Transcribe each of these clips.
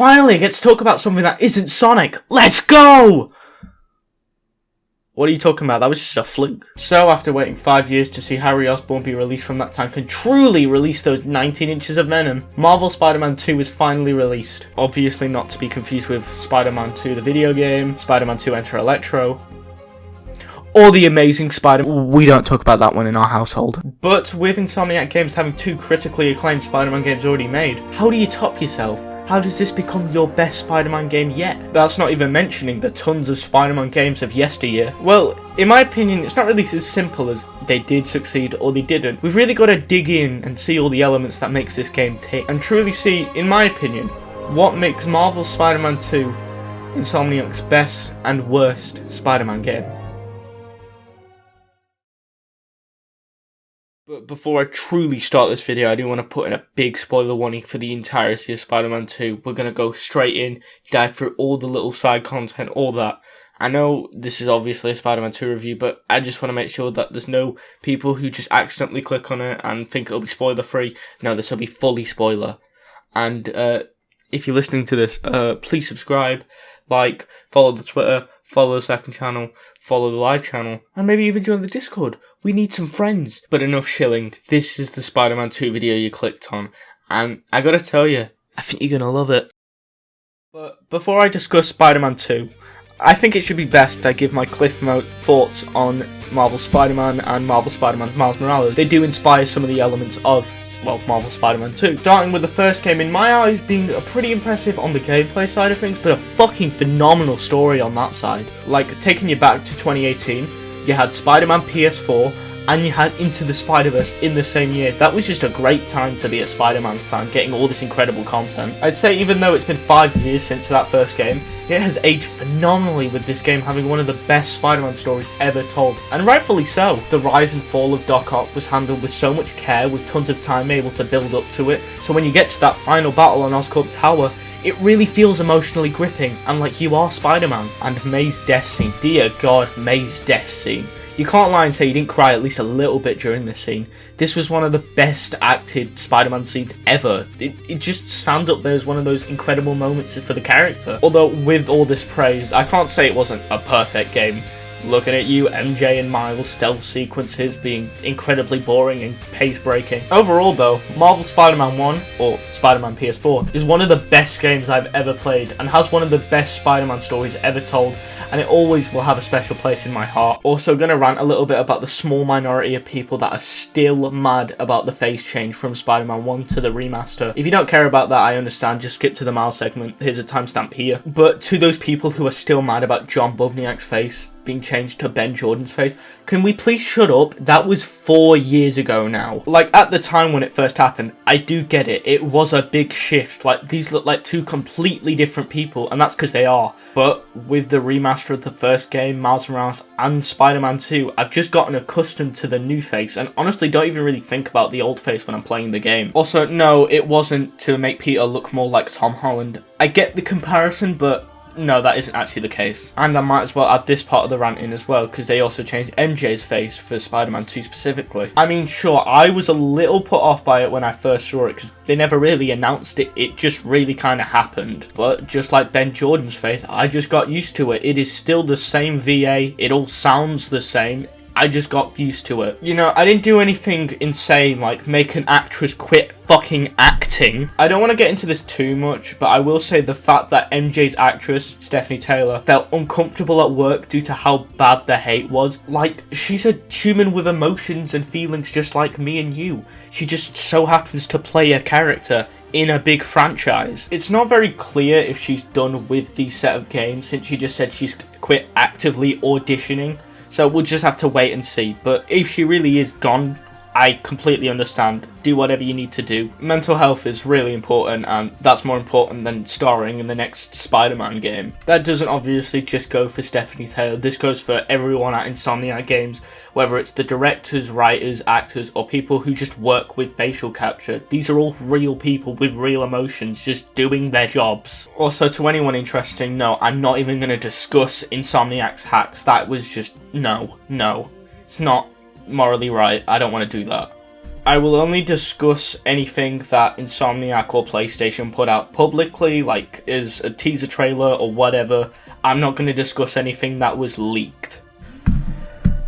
Finally, I get to talk about something that isn't Sonic. Let's go! What are you talking about? That was just a fluke. So, after waiting 5 years to see Harry Osborn be released from that tank and truly release those 19 inches of venom, Marvel Spider-Man 2 is finally released. Obviously not to be confused with Spider-Man 2 the video game, Spider-Man 2 Enter Electro, or the Amazing Spider-Man. We don't talk about that one in our household. But with Insomniac Games having 2 critically acclaimed Spider-Man games already made, how do you top yourself? How does this become your best Spider-Man game yet? That's not even mentioning the tons of Spider-Man games of yesteryear. Well, in my opinion, it's not really as simple as they did succeed or they didn't. We've really got to dig in and see all the elements that makes this game tick, and truly see, in my opinion, what makes Marvel Spider-Man 2 Insomniac's best and worst Spider-Man game. But before I truly start this video, I do want to put in a big spoiler warning for the entirety of Spider-Man 2. We're going to go straight in, dive through all the little side content, all that. I know this is obviously a Spider-Man 2 review, but I just want to make sure that there's no people who just accidentally click on it and think it'll be spoiler free. No, this will be fully spoiler. And if you're listening to this, please subscribe, like, follow the Twitter, follow the second channel, follow the live channel, and maybe even join the Discord. We need some friends. But enough shilling. This is the Spider-Man 2 video you clicked on, and I gotta tell you, I think you're gonna love it. But before I discuss Spider-Man 2, I think it should be best I give my Cliff Note thoughts on Marvel Spider-Man and Marvel Spider-Man Miles Morales. They do inspire some of the elements of, well, Marvel Spider-Man 2. Starting with the first game, in my eyes, being pretty impressive on the gameplay side of things, but a fucking phenomenal story on that side. Like, taking you back to 2018, you had Spider-Man PS4, and you had Into the Spider-Verse in the same year. That was just a great time to be a Spider-Man fan, getting all this incredible content. I'd say even though it's been 5 years since that first game, it has aged phenomenally, with this game having one of the best Spider-Man stories ever told, and rightfully so. The rise and fall of Doc Ock was handled with so much care, with tons of time able to build up to it, so when you get to that final battle on Oscorp Tower, it really feels emotionally gripping, and like you are Spider-Man. And May's death scene, dear God, May's death scene. You can't lie and say you didn't cry at least a little bit during this scene. This was one of the best acted Spider-Man scenes ever. It just stands up there as one of those incredible moments for the character. Although with all this praise, I can't say it wasn't a perfect game. Looking at you, MJ and Miles' stealth sequences being incredibly boring and pace-breaking. Overall though, Marvel Spider-Man 1, or Spider-Man PS4, is one of the best games I've ever played, and has one of the best Spider-Man stories ever told, and it always will have a special place in my heart. Also gonna rant a little bit about the small minority of people that are still mad about the face change from Spider-Man 1 to the remaster. If you don't care about that, I understand, just skip to the Miles segment, here's a timestamp here. But to those people who are still mad about John Bubniak's face being changed to Ben Jordan's face, can we please shut up? That was 4 years ago now. Like, at the time when it first happened, I do get it. It was a big shift. Like, these look like 2 completely different people, and that's because they are. But with the remaster of the first game, Miles Morales, and Spider-Man 2, I've just gotten accustomed to the new face, and honestly don't even really think about the old face when I'm playing the game. Also, no, it wasn't to make Peter look more like Tom Holland. I get the comparison, but no, that isn't actually the case. And I might as well add this part of the rant in as well, because they also changed MJ's face for Spider-Man 2 specifically. I mean, sure, I was a little put off by it when I first saw it, because they never really announced it, it just really kind of happened. But just like Ben Jordan's face, I just got used to it. It is still the same VA, it all sounds the same. I just got used to it. You know, I didn't do anything insane like make an actress quit fucking acting. I don't want to get into this too much, but I will say the fact that MJ's actress, Stephanie Taylor, felt uncomfortable at work due to how bad the hate was. Like, she's a human with emotions and feelings just like me and you. She just so happens to play a character in a big franchise. It's not very clear if she's done with the set of games, since she just said she's quit actively auditioning. So we'll just have to wait and see. But if she really is gone, I completely understand. Do whatever you need to do. Mental health is really important, and that's more important than starring in the next Spider-Man game. That doesn't obviously just go for Stephanie Taylor. This goes for everyone at Insomniac Games, whether it's the directors, writers, actors, or people who just work with facial capture. These are all real people with real emotions, just doing their jobs. Also, to anyone interested, no, I'm not even going to discuss Insomniac's hacks. That was just, no. It's not morally right. I don't want to do that. I will only discuss anything that Insomniac or PlayStation put out publicly, like is a teaser trailer or whatever. I'm not going to discuss anything that was leaked.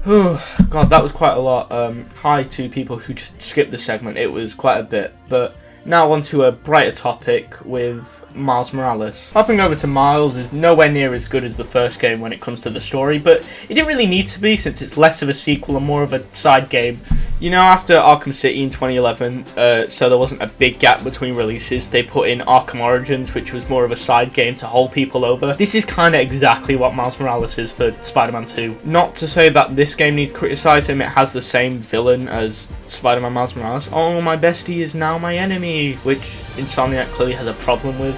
God, that was quite a lot. Hi to people who just skipped the segment, it was quite a bit. But now on to a brighter topic with Miles Morales. Hopping over to Miles is nowhere near as good as the first game when it comes to the story, but it didn't really need to be since it's less of a sequel and more of a side game. You know, after Arkham City in 2011, so there wasn't a big gap between releases, they put in Arkham Origins, which was more of a side game to hold people over. This is kind of exactly what Miles Morales is for Spider-Man 2. Not to say that this game needs criticizing, it has the same villain as Spider-Man Miles Morales. Oh, my bestie is now my enemy, which Insomniac clearly has a problem with.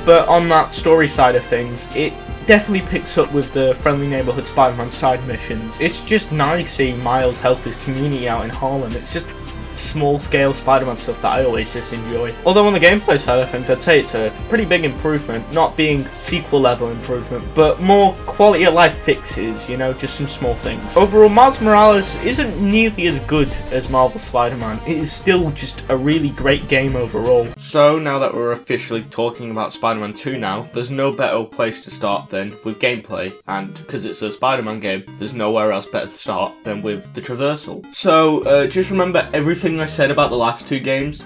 But on that story side of things, it definitely picks up with the Friendly Neighborhood Spider-Man side missions. It's just nice seeing Miles help his community out in Harlem. It's just small-scale Spider-Man stuff that I always just enjoy. Although on the gameplay side of things, I'd say it's a pretty big improvement, not being sequel-level improvement, but more quality-of-life fixes, you know, just some small things. Overall, Miles Morales isn't nearly as good as Marvel Spider-Man. It is still just a really great game overall. So, now that we're officially talking about Spider-Man 2 now, there's no better place to start than with gameplay, and because it's a Spider-Man game, there's nowhere else better to start than with the Traversal. So, just remember everything I said about the last two games.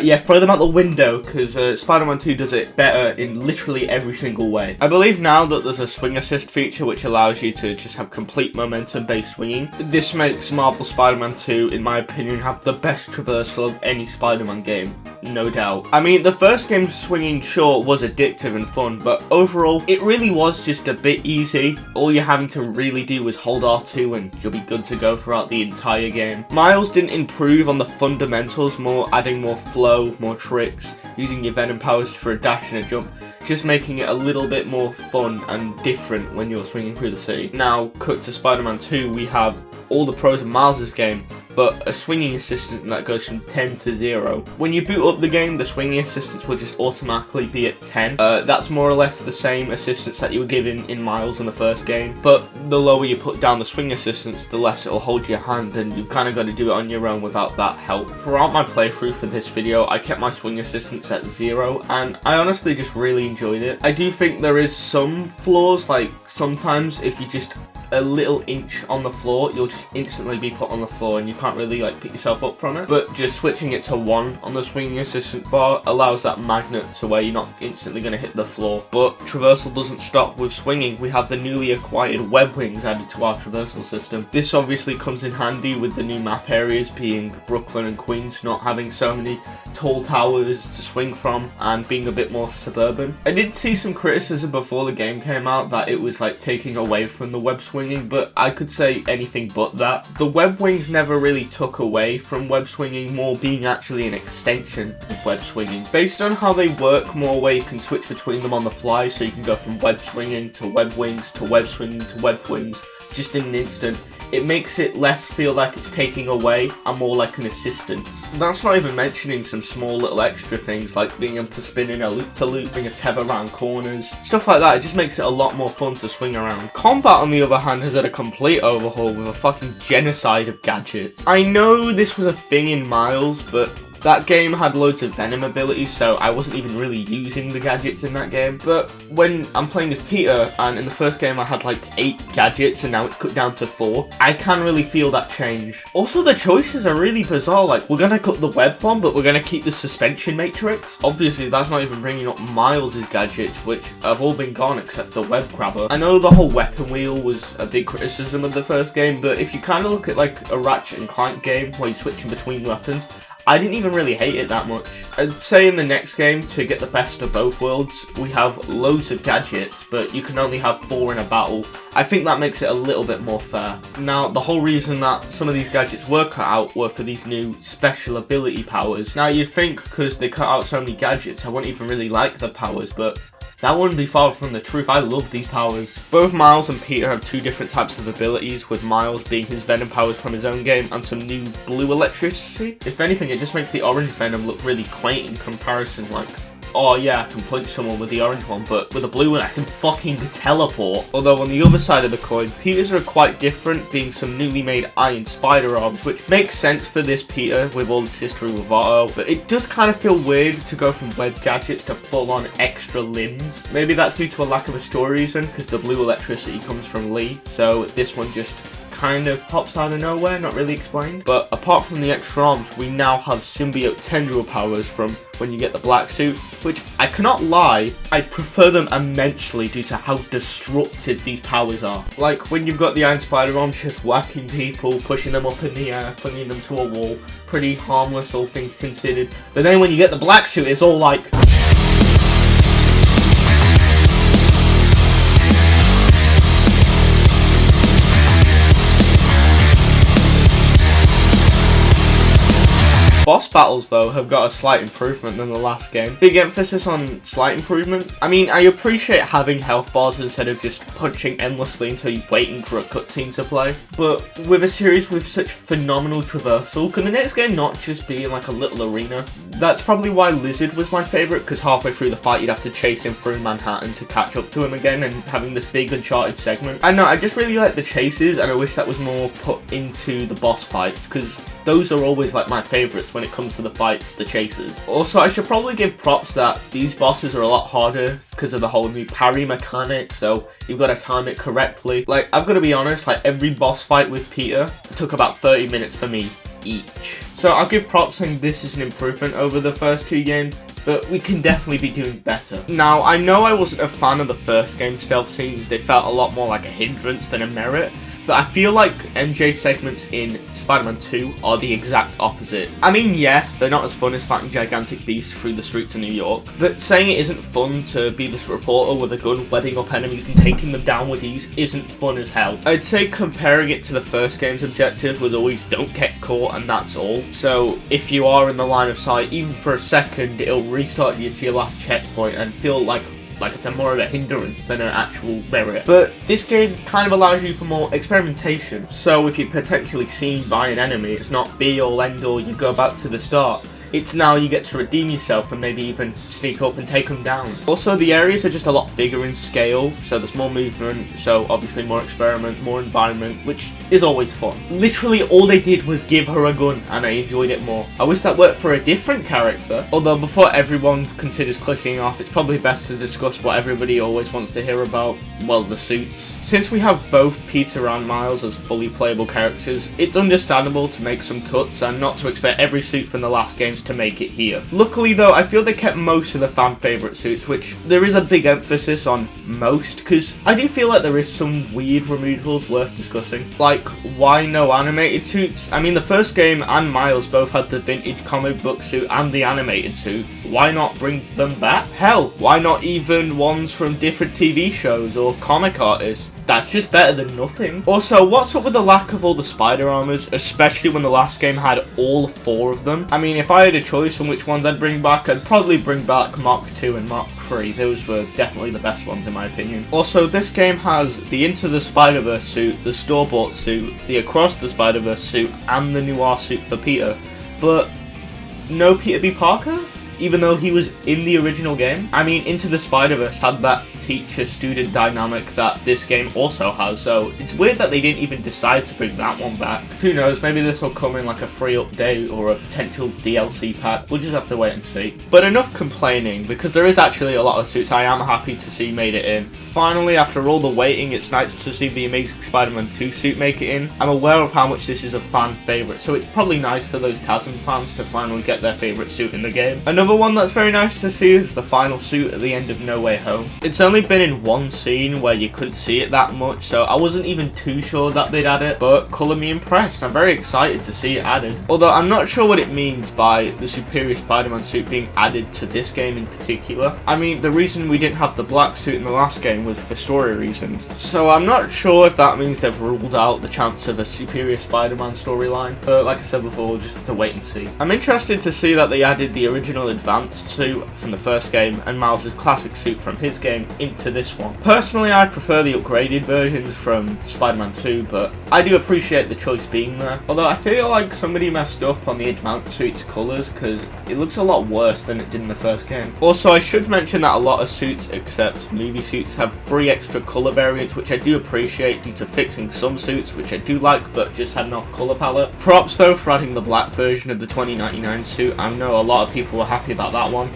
Yeah, throw them out the window, because Spider-Man 2 does it better in literally every single way. I believe now that there's a swing assist feature which allows you to just have complete momentum-based swinging. This makes Marvel Spider-Man 2, in my opinion, have the best traversal of any Spider-Man game, no doubt. I mean, the first game's swinging, sure, was addictive and fun, but overall, it really was just a bit easy. All you're having to really do was hold R2 and you'll be good to go throughout the entire game. Miles didn't improve on the fundamentals, more adding more flow, more tricks, using your Venom powers for a dash and a jump, just making it a little bit more fun and different when you're swinging through the city. Now, cut to Spider-Man 2, we have all the pros of Miles' game, but a swinging assistant that goes from 10 to 0. When you boot up the game, the swinging assistants will just automatically be at 10. That's more or less the same assistance that you were given in Miles in the first game, but the lower you put down the swing assistants, the less it'll hold your hand, and you've kind of got to do it on your own without that help. Throughout my playthrough for this video, I kept my swing assistants at 0, and I honestly just really enjoyed it. I do think there is some flaws, like sometimes if you just a little inch on the floor, you'll just instantly be put on the floor and you can't really like pick yourself up from it. But just switching it to 1 on the swinging assistant bar allows that magnet to where you're not instantly going to hit the floor. But Traversal doesn't stop with swinging. We have the newly acquired web wings added to our Traversal system. This obviously comes in handy with the new map areas being Brooklyn and Queens, not having so many tall towers to swing from and being a bit more suburban. I did see some criticism before the game came out that it was like taking away from the web swinging, but I could say anything but that. The web wings never really took away from web swinging, more being actually an extension of web swinging. Based on how they work, more where you can switch between them on the fly, so you can go from web swinging to web wings to web swinging to web wings just in an instant. It makes it less feel like it's taking away and more like an assistant. That's not even mentioning some small little extra things like being able to spin in a loop-to-loop, bring a tether around corners, stuff like that. It just makes it a lot more fun to swing around. Combat, on the other hand, has had a complete overhaul with a fucking genocide of gadgets. I know this was a thing in Miles, but that game had loads of Venom abilities, so I wasn't even really using the gadgets in that game. But when I'm playing as Peter, and in the first game I had like 8 gadgets and now it's cut down to 4, I can really feel that change. Also, the choices are really bizarre, like we're gonna cut the web bomb, but we're gonna keep the suspension matrix. Obviously, that's not even bringing up Miles' gadgets, which have all been gone except the web grabber. I know the whole weapon wheel was a big criticism of the first game, but if you kind of look at like a Ratchet and Clank game where you're switching between weapons, I didn't even really hate it that much. I'd say in the next game, to get the best of both worlds, we have loads of gadgets, but you can only have 4 in a battle. I think that makes it a little bit more fair. Now, the whole reason that some of these gadgets were cut out were for these new special ability powers. Now, you'd think because they cut out so many gadgets, I wouldn't even really like the powers, but that wouldn't be far from the truth. I love these powers. Both Miles and Peter have 2 different types of abilities, with Miles being his Venom powers from his own game and some new blue electricity. If anything, it just makes the orange Venom look really quaint in comparison, like oh yeah, I can punch someone with the orange one, but with the blue one I can fucking teleport. Although on the other side of the coin, Peter's are quite different, being some newly made iron spider arms, which makes sense for this Peter with all its history with Otto, but it does kind of feel weird to go from web gadgets to full on extra limbs. Maybe that's due to a lack of a story reason, because the blue electricity comes from Lee, so this one just kind of pops out of nowhere, not really explained. But apart from the extra arms, we now have symbiote tendril powers from when you get the black suit, which I cannot lie, I prefer them immensely due to how destructive these powers are. Like when you've got the iron spider arms, just whacking people, pushing them up in the air, flinging them to a wall, pretty harmless all things considered. But then when you get the black suit, it's all like, boss battles, though, have got a slight improvement than the last game. Big emphasis on slight improvement. I mean, I appreciate having health bars instead of just punching endlessly until you're waiting for a cutscene to play. But with a series with such phenomenal traversal, can the next game not just be in like a little arena? That's probably why Lizard was my favourite, because halfway through the fight you'd have to chase him through Manhattan to catch up to him again, and having this big Uncharted segment. I know, I just really like the chases, and I wish that was more put into the boss fights, because those are always like my favourites when it comes to the fights, the chases. Also, I should probably give props that these bosses are a lot harder because of the whole new parry mechanic, so you've got to time it correctly. Like, I've got to be honest, like every boss fight with Peter took about 30 minutes for me each. So I'll give props saying this is an improvement over the first two games, but we can definitely be doing better. Now, I know I wasn't a fan of the first game stealth scenes, they felt a lot more like a hindrance than a merit. But I feel like MJ segments in Spider-Man 2 are the exact opposite. I mean, yeah, they're not as fun as fighting gigantic beasts through the streets of New York, but saying it isn't fun to be this reporter with a gun wedding up enemies and taking them down with ease isn't fun as hell. I'd say comparing it to the first game's objective was always don't get caught and that's all. So if you are in the line of sight, even for a second, it'll restart you to your last checkpoint and feel like it's a more of a hindrance than an actual merit. But this game kind of allows you for more experimentation. So if you're potentially seen by an enemy, it's not be all end all, you go back to the start. It's now you get to redeem yourself and maybe even sneak up and take them down. Also, the areas are just a lot bigger in scale, so there's more movement, so obviously more experiment, more environment, which is always fun. Literally all they did was give her a gun and I enjoyed it more. I wish that worked for a different character, although before everyone considers clicking off, it's probably best to discuss what everybody always wants to hear about, well, the suits. Since we have both Peter and Miles as fully playable characters, it's understandable to make some cuts and not to expect every suit from the last games to make it here. Luckily though, I feel they kept most of the fan favourite suits, which there is a big emphasis on most, because I do feel like there is some weird removals worth discussing. Like, why no animated suits? I mean, the first game and Miles both had the vintage comic book suit and the animated suit. Why not bring them back? Hell, why not even ones from different TV shows or comic artists? That's just better than nothing. Also, what's up with the lack of all the spider armors, especially when the last game had all 4 of them? I mean, if I had a choice on which ones I'd bring back, I'd probably bring back Mark II and Mark III. Those were definitely the best ones in my opinion. Also, this game has the Into the Spider-Verse suit, the store-bought suit, the Across the Spider-Verse suit, and the Noir suit for Peter. But no Peter B. Parker? Even though he was in the original game. I mean, Into the Spider-Verse had that teacher-student dynamic that this game also has, so it's weird that they didn't even decide to bring that one back. Who knows, maybe this will come in like a free update or a potential DLC pack. We'll just have to wait and see. But enough complaining, because there is actually a lot of suits I am happy to see made it in. Finally, after all the waiting, it's nice to see the Amazing Spider-Man 2 suit make it in. I'm aware of how much this is a fan favourite, so it's probably nice for those TASM fans to finally get their favourite suit in the game. Another one that's very nice to see is the final suit at the end of No Way Home. It's only been in one scene where you couldn't see it that much, so I wasn't even too sure that they'd add it, but colour me impressed. I'm very excited to see it added. Although I'm not sure what it means by the Superior Spider-Man suit being added to this game in particular. I mean, the reason we didn't have the black suit in the last game was for story reasons, so I'm not sure if that means they've ruled out the chance of a Superior Spider-Man storyline, but like I said before, we'll just have to wait and see. I'm interested to see that they added the original advanced suit from the first game and Miles' classic suit from his game into this one. Personally, I prefer the upgraded versions from Spider-Man 2, but I do appreciate the choice being there. Although I feel like somebody messed up on the advanced suit's colours because it looks a lot worse than it did in the first game. Also, I should mention that a lot of suits except movie suits have 3 extra colour variants, which I do appreciate due to fixing some suits, which I do like but just had an off colour palette. Props though for adding the black version of the 2099 suit. I know a lot of people were happy about that one.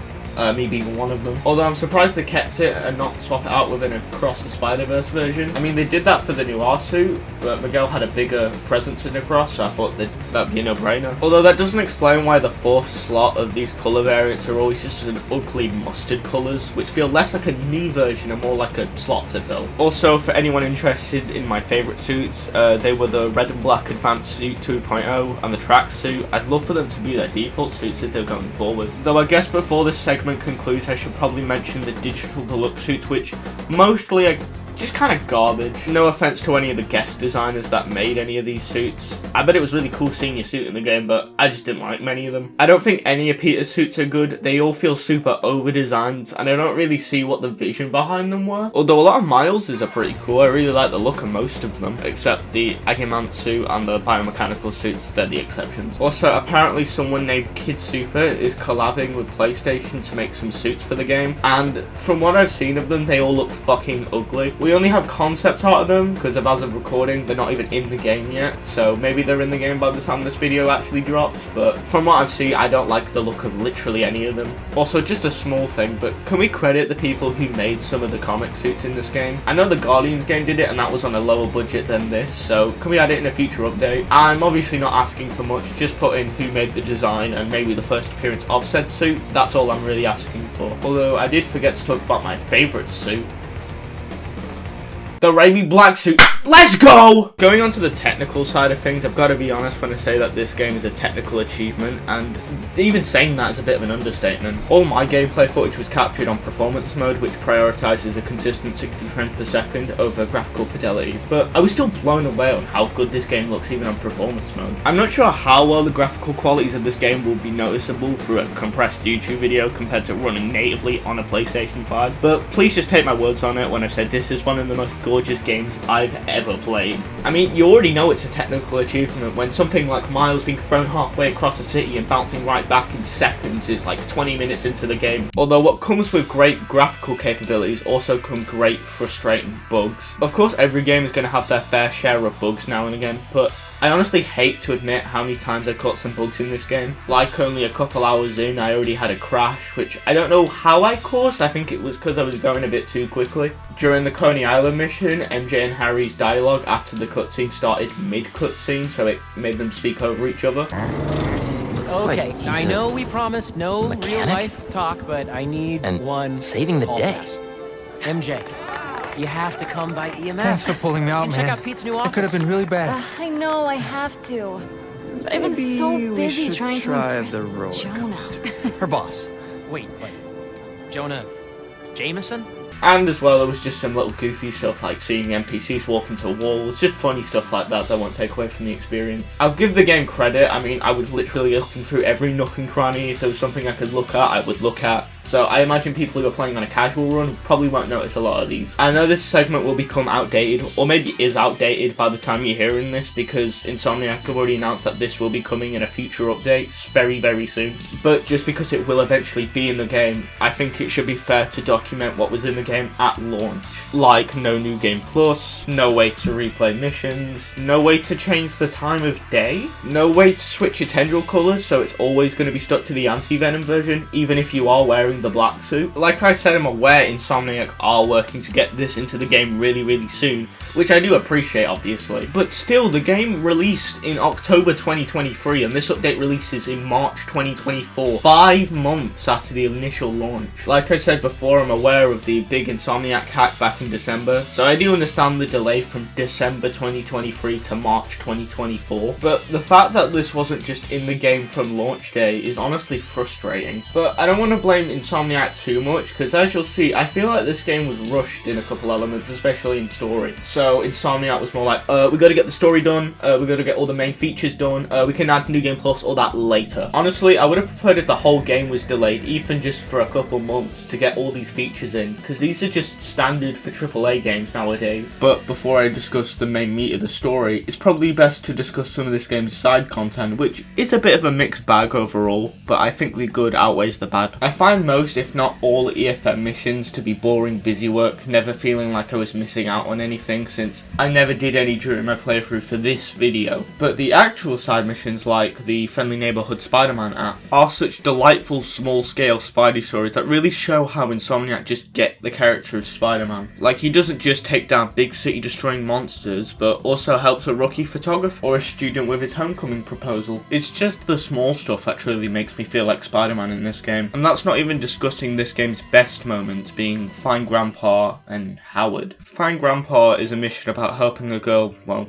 Me being one of them. Although I'm surprised they kept it and not swap it out with an Across the Spider-Verse version. I mean, they did that for the Noir suit, but Miguel had a bigger presence in Across, so I thought that'd be a no-brainer. Although that doesn't explain why the 4th slot of these colour variants are always just an ugly mustard colours, which feel less like a new version and more like a slot to fill. Also, for anyone interested in my favourite suits, they were the Red and Black Advanced Suit 2.0 and the Track Suit. I'd love for them to be their default suits if they're going forward. Though I guess before this segment concludes, I should probably mention the Digital Deluxe suits, which mostly are just kind of garbage. No offense to any of the guest designers that made any of these suits. I bet it was really cool seeing your suit in the game, but I just didn't like many of them. I don't think any of Peter's suits are good. They all feel super over-designed, and I don't really see what the vision behind them were. Although a lot of Miles's are pretty cool. I really like the look of most of them, except the Agimant suit and the biomechanical suits. They're the exceptions. Also, apparently someone named Kid Super is collabing with PlayStation to make some suits for the game, and from what I've seen of them, they all look fucking ugly. We only have concept art of them because as of recording they're not even in the game yet, so maybe they're in the game by the time this video actually drops, but from what I've seen I don't like the look of literally any of them. Also, just a small thing, but can we credit the people who made some of the comic suits in this game? I know the Guardians game did it and that was on a lower budget than this, so can we add it in a future update? I'm obviously not asking for much, just put in who made the design and maybe the first appearance of said suit. That's all I'm really asking for. Although I did forget to talk about my favourite suit, the Raimi Black suit. Let's go! Going on to the technical side of things, I've got to be honest when I say that this game is a technical achievement, and even saying that is a bit of an understatement. All my gameplay footage was captured on performance mode, which prioritises a consistent 60 frames per second over graphical fidelity, but I was still blown away on how good this game looks even on performance mode. I'm not sure how well the graphical qualities of this game will be noticeable through a compressed YouTube video compared to running natively on a PlayStation 5, but please just take my words on it when I said this is one of the most gorgeous games I've ever played. I mean, you already know it's a technical achievement when something like Miles being thrown halfway across the city and bouncing right back in seconds is like 20 minutes into the game. Although what comes with great graphical capabilities also come great frustrating bugs. Of course every game is going to have their fair share of bugs now and again, but I honestly hate to admit how many times I caught some bugs in this game. Like only a couple hours in, I already had a crash, which I don't know how I caused. I think it was because I was going a bit too quickly. During the Coney Island mission, MJ and Harry's dialogue after the cutscene started mid-cutscene, so it made them speak over each other. Okay, I know we promised no real-life talk, but I need one saving the day. Pass. MJ, you have to come by EMF. Thanks for pulling me out, man. Check out Pete's new office. It could have been really bad. I know, I have to. But I've been so busy trying to impress Jonah. Her boss. Wait, Jonah Jameson? And as well, there was just some little goofy stuff like seeing NPCs walk into walls, just funny stuff like that won't take away from the experience. I'll give the game credit. I mean, I was literally looking through every nook and cranny. If there was something I could look at, I would look at. So I imagine people who are playing on a casual run probably won't notice a lot of these. I know this segment will become outdated, or maybe is outdated by the time you're hearing this, because Insomniac have already announced that this will be coming in a future update very, very soon. But just because it will eventually be in the game, I think it should be fair to document what was in the game at launch. Like no new game plus, no way to replay missions, no way to change the time of day, no way to switch your tendril colours so it's always going to be stuck to the Anti-Venom version, even if you are wearing the black suit. Like I said, I'm aware Insomniac are working to get this into the game really, really soon, which I do appreciate obviously, but still the game released in October 2023 and this update releases in March 2024, 5 months after the initial launch. Like I said before, I'm aware of the big Insomniac hack back in December, so I do understand the delay from December 2023 to March 2024, but the fact that this wasn't just in the game from launch day is honestly frustrating. But I don't want to blame Insomniac Insomniac too much, because as you'll see, I feel like this game was rushed in a couple elements, especially in story. So Insomniac was more like, we gotta get the story done, we gotta get all the main features done, we can add New Game Plus, all that later. Honestly, I would have preferred if the whole game was delayed, even just for a couple months, to get all these features in, because these are just standard for AAA games nowadays. But before I discuss the main meat of the story, it's probably best to discuss some of this game's side content, which is a bit of a mixed bag overall, but I think the good outweighs the bad. I find most, if not all, EFM missions to be boring busy work, never feeling like I was missing out on anything, since I never did any during my playthrough for this video. But the actual side missions, like the Friendly Neighborhood Spider-Man app, are such delightful small-scale Spidey stories that really show how Insomniac just get the character of Spider-Man. Like, he doesn't just take down big city-destroying monsters, but also helps a rookie photographer or a student with his homecoming proposal. It's just the small stuff that truly makes me feel like Spider-Man in this game. And that's not even discussing this game's best moments, being Find Grandpa and Howard. Find Grandpa is a mission about helping a girl, well,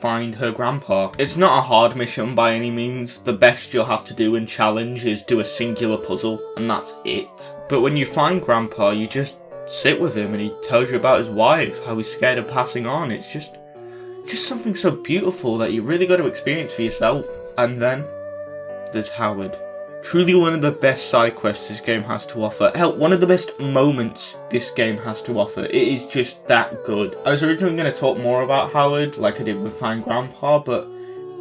find her grandpa. It's not a hard mission by any means. The best you'll have to do in challenge is do a singular puzzle, and that's it. But when you find Grandpa, you just sit with him and he tells you about his wife, how he's scared of passing on. It's just something so beautiful that you really got to experience for yourself. And then there's Howard. Truly one of the best side quests this game has to offer. Hell, one of the best moments this game has to offer. It is just that good. I was originally going to talk more about Howard, like I did with Find Grandpa, but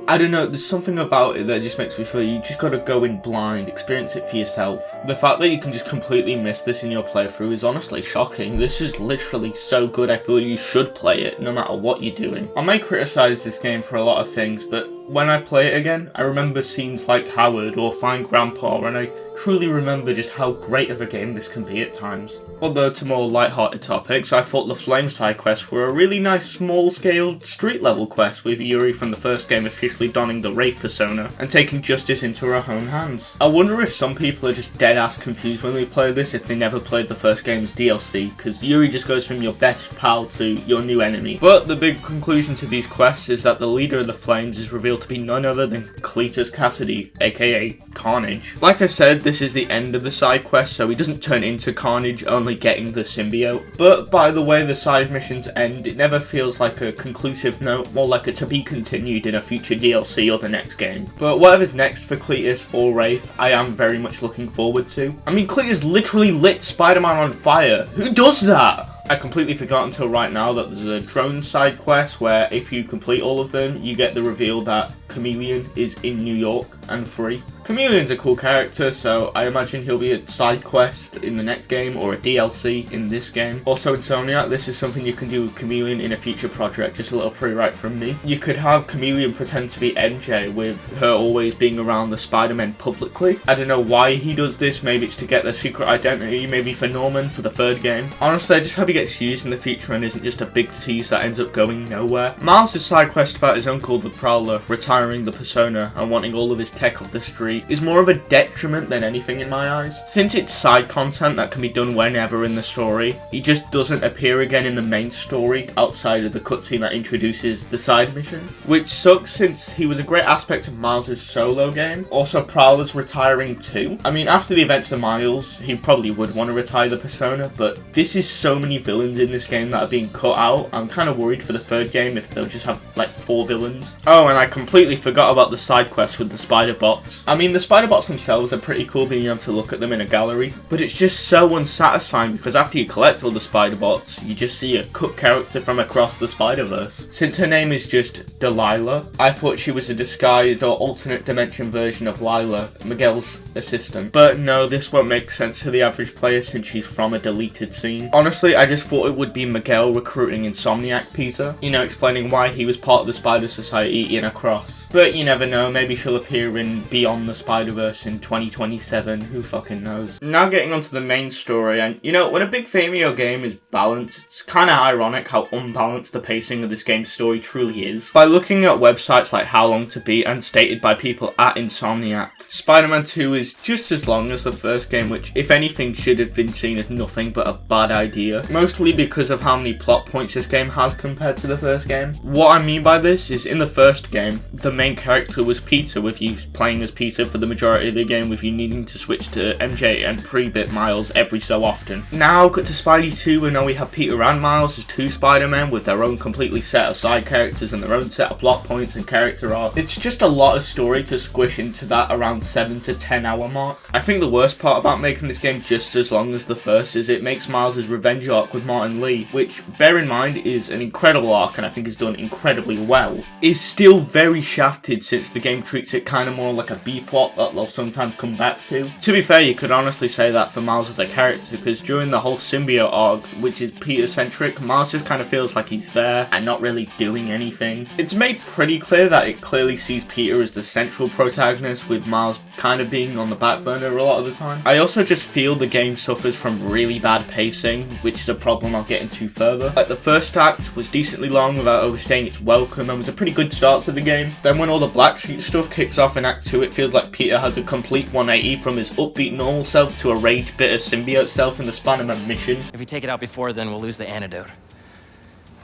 I don't know, there's something about it that just makes me feel you just gotta go in blind, experience it for yourself. The fact that you can just completely miss this in your playthrough is honestly shocking. This is literally so good, I feel you should play it, no matter what you're doing. I may criticise this game for a lot of things, but when I play it again, I remember scenes like Howard or Find Grandpa, and I truly remember just how great of a game this can be at times. Although to more light-hearted topics, I thought the Flame side quests were a really nice small-scale street-level quest, with Yuri from the first game officially donning the Wraith persona and taking justice into her own hands. I wonder if some people are just dead-ass confused when they play this if they never played the first game's DLC, because Yuri just goes from your best pal to your new enemy. But the big conclusion to these quests is that the leader of the Flames is revealed to be none other than Cletus Cassidy, aka Carnage. Like I said, this is the end of the side quest, so he doesn't turn into Carnage, only getting the symbiote. But by the way the side missions end, it never feels like a conclusive note, more like a to be continued in a future DLC or the next game. But whatever's next for Cletus or Wraith, I am very much looking forward to. I mean, Cletus literally lit Spider-Man on fire. Who does that? I completely forgot until right now that there's a drone side quest where if you complete all of them, you get the reveal that Chameleon is in New York and free. Chameleon's a cool character, so I imagine he'll be a side quest in the next game or a DLC in this game. Also Insomniac, this is something you can do with Chameleon in a future project, just a little pre-write from me. You could have Chameleon pretend to be MJ with her always being around the Spider-Man publicly. I don't know why he does this, maybe it's to get their secret identity, maybe for Norman for the third game. Honestly, I just hope he gets used in the future and isn't just a big tease that ends up going nowhere. Miles' side quest about his uncle the Prowler retiring the persona and wanting all of his tech off the street is more of a detriment than anything in my eyes. Since it's side content that can be done whenever in the story, he just doesn't appear again in the main story outside of the cutscene that introduces the side mission, which sucks since he was a great aspect of Miles' solo game. Also, Prowler's retiring too. I mean, after the events of Miles, he probably would want to retire the persona, but this is so many villains in this game that are being cut out. I'm kind of worried for the third game if they'll just have like 4 villains. Oh, and I completely forgot about the side quest with the spider bots. I mean, the spider bots themselves are pretty cool being able to look at them in a gallery, but it's just so unsatisfying because after you collect all the spider bots, you just see a cut character from across the Spider-Verse. Since her name is just Delilah, I thought she was a disguised or alternate dimension version of Lila, Miguel's assistant. But no, this won't make sense to the average player since she's from a deleted scene. Honestly, I just thought it would be Miguel recruiting Insomniac Peter, you know, explaining why he was part of the Spider Society in a cross. But you never know, maybe she'll appear in Beyond the Spider-Verse in 2027, who fucking knows. Now getting onto the main story, and you know, when a big Famio game is balanced, it's kinda ironic how unbalanced the pacing of this game's story truly is. By looking at websites like How Long to Beat and stated by people at Insomniac, Spider-Man 2 is just as long as the first game, which if anything should have been seen as nothing but a bad idea, mostly because of how many plot points this game has compared to the first game. What I mean by this is in the first game, the main character was Peter, with you playing as Peter for the majority of the game, with you needing to switch to MJ and pre-bit Miles every so often. Now cut to Spidey 2, and now we have Peter and Miles as two Spider-Men with their own completely set of side characters and their own set of plot points and character arc. It's just a lot of story to squish into that around 7 to 10 hour mark. I think the worst part about making this game just as long as the first is it makes Miles' revenge arc with Martin Lee, which, bear in mind, is an incredible arc and I think is done incredibly well, is still very shafted since the game treats it kind of more like a B-plot that they'll sometimes come back to. To be fair, you could honestly say that for Miles as a character, because during the whole symbiote arc, which is Peter-centric, Miles just kind of feels like he's there and not really doing anything. It's made pretty clear that it clearly sees Peter as the central protagonist, with Miles kind of being on the back burner a lot of the time. I also just feel the game suffers from really bad pacing, which is a problem I'll get into further. Like, the first act was decently long without overstaying its welcome and was a pretty good start to the game. Then when all the Black Suit stuff kicks off in Act 2, it feels like Peter has a complete 180 from his upbeat normal self to a rage-bitter symbiote self in the Spider-Man mission. If we take it out before, then we'll lose the antidote.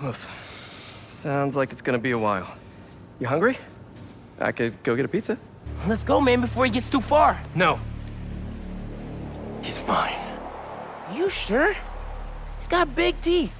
Oof. Sounds like it's gonna be a while. You hungry? I could go get a pizza. Let's go, man, before he gets too far. No. He's mine. You sure? He's got big teeth.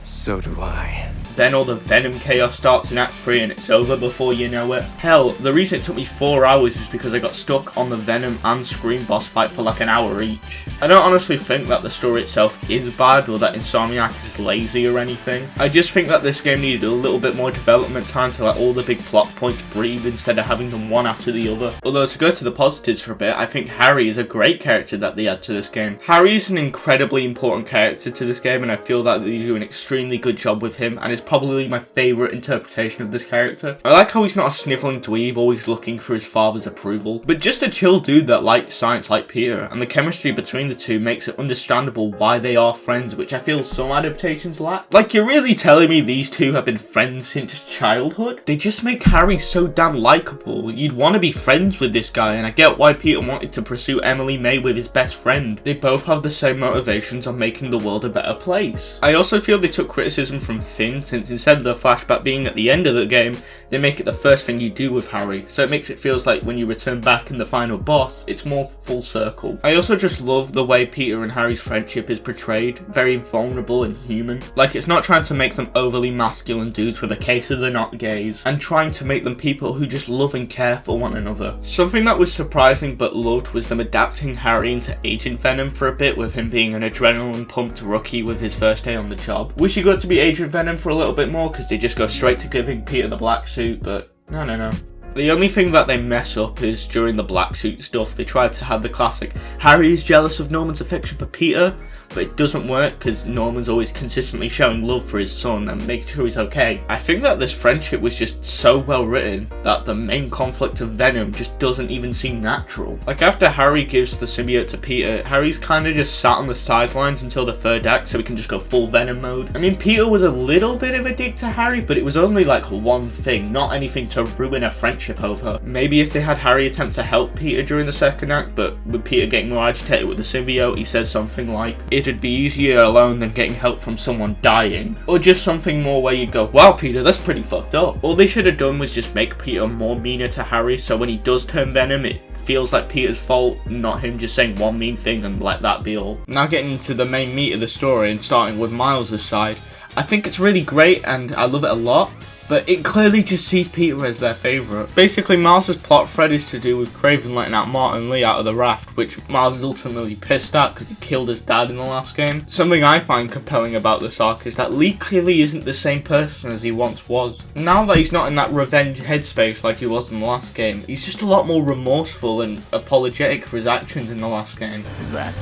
So do I. Then all the Venom chaos starts in Act 3 and it's over before you know it. Hell, the reason it took me 4 hours is because I got stuck on the Venom and Scream boss fight for like an hour each. I don't honestly think that the story itself is bad or that Insomniac is lazy or anything. I just think that this game needed a little bit more development time to let all the big plot points breathe instead of having them one after the other. Although, to go to the positives for a bit, I think Harry is a great character that they add to this game. Harry is an incredibly important character to this game and I feel that they do an extremely good job with him, and is probably my favourite interpretation of this character. I like how he's not a snivelling dweeb always looking for his father's approval, but just a chill dude that likes science like Peter, and the chemistry between the two makes it understandable why they are friends, which I feel some adaptations lack. Like, you're really telling me these two have been friends since childhood? They just make Harry so damn likeable. You'd want to be friends with this guy, and I get why Peter wanted to pursue Emily May with his best friend. They both have the same motivations on making the world a better place. I also feel they took criticism from Finn, since instead of the flashback being at the end of the game, they make it the first thing you do with Harry, so it makes it feels like when you return back in the final boss, it's more full circle. I also just love the way Peter and Harry's friendship is portrayed, very vulnerable and human. Like, it's not trying to make them overly masculine dudes with a case of the not gays, and trying to make them people who just love and care for one another. Something that was surprising but loved was them adapting Harry into Agent Venom for a bit, with him being an adrenaline pumped rookie with his first day on the job. Wish he got to be Agent Venom for a little bit more, because they just go straight to giving Peter the Black Suit, but no. The only thing that they mess up is during the Black Suit stuff, they try to have the classic Harry is jealous of Norman's affection for Peter, but it doesn't work because Norman's always consistently showing love for his son and making sure he's okay. I think that this friendship was just so well written that the main conflict of Venom just doesn't even seem natural. Like, after Harry gives the symbiote to Peter, Harry's kind of just sat on the sidelines until the third act so he can just go full Venom mode. I mean, Peter was a little bit of a dick to Harry, but it was only like one thing, not anything to ruin a friendship over. Maybe if they had Harry attempt to help Peter during the second act, but with Peter getting more agitated with the symbiote, he says something like, it'd be easier alone than getting help from someone dying. Or just something more where you go, wow Peter, that's pretty fucked up. All they should have done was just make Peter more meaner to Harry, so when he does turn Venom, it feels like Peter's fault, not him just saying one mean thing and let that be all. Now getting into the main meat of the story and starting with Miles' side, I think it's really great and I love it a lot, but it clearly just sees Peter as their favourite. Basically, Miles' plot thread is to do with Kraven letting out Martin Lee out of the raft, which Miles is ultimately pissed at because he killed his dad in the last game. Something I find compelling about this arc is that Lee clearly isn't the same person as he once was. Now that he's not in that revenge headspace like he was in the last game, he's just a lot more remorseful and apologetic for his actions in the last game. Is that